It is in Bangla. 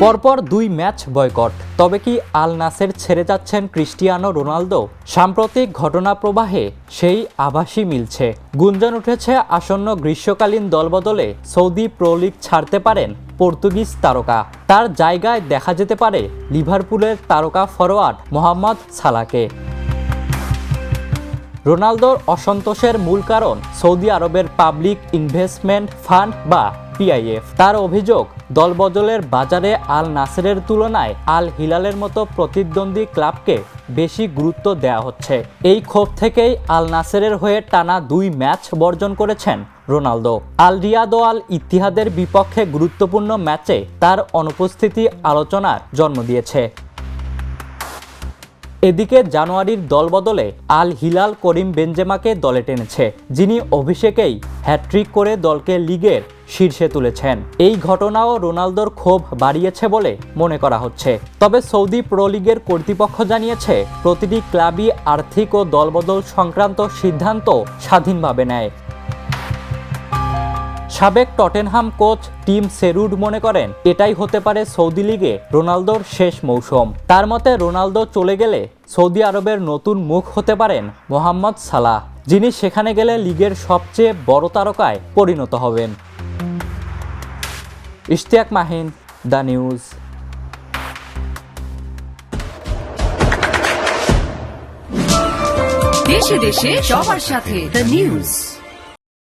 পরপর 2 ম্যাচ বয়কট। তবে কি আল নাসের ছেড়ে যাচ্ছেন ক্রিস্টিয়ানো রোনালদো? সাম্প্রতিক ঘটনা প্রবাহে সেই আভাসই মিলছে। গুঞ্জন উঠেছে আসন্ন গ্রীষ্মকালীন দলবদলে সৌদি প্রো লিগ ছাড়তে পারেন পর্তুগিজ তারকা। তার জায়গায় দেখা যেতে পারে লিভারপুলের তারকা ফরোয়ার্ড মোহাম্মদ সালাহকে। রোনালদোর অসন্তোষের মূল কারণ সৌদি আরবের পাবলিক ইনভেস্টমেন্ট ফান্ড বা পিআইএফ। তার অভিযোগ, দলবদলের বাজারে আল নাসেরের তুলনায় আল হিলালের মতো প্রতিদ্বন্দ্বী ক্লাবকে বেশি গুরুত্ব দেওয়া হচ্ছে। এই ক্ষোভ থেকেই আল নাসেরের হয়ে টানা 2 ম্যাচ বর্জন করেছেন রোনালদো। আল রিয়াদ ও আল ইত্তিহাদের বিপক্ষে গুরুত্বপূর্ণ ম্যাচে তার অনুপস্থিতি আলোচনার জন্ম দিয়েছে। এদিকে জানুয়ারির দলবদলে আল হিলাল করিম বেনজেমাকে দলে টেনেছে, যিনি অভিষেকেই হ্যাট্রিক করে দলকে লিগের শীর্ষে তুলেছেন। এই ঘটনাও রোনালদোর ক্ষোভ বাড়িয়েছে বলে মনে করা হচ্ছে। তবে সৌদি প্রো লিগের কর্তৃপক্ষ জানিয়েছে, প্রতিটি ক্লাবই আর্থিক ও দলবদল সংক্রান্ত সিদ্ধান্ত স্বাধীনভাবে নেয়। সাবেক টটেনহাম কোচ টিম সেরুড মনে করেন, এটাই হতে পারে সৌদি লিগে রোনালদোর শেষ মৌসুম। তার মতে রোনালদো চলে গেলে সৌদি আরবের নতুন মুখ হতে পারেন মোহাম্মদ সালাহ, যিনি সেখানে গেলে লিগের সবচেয়ে বড় তারকায় পরিণত হবেন। Ishtiaq Mahin, the news. দেশে দেশে সবার সাথে দ্য নিউজ।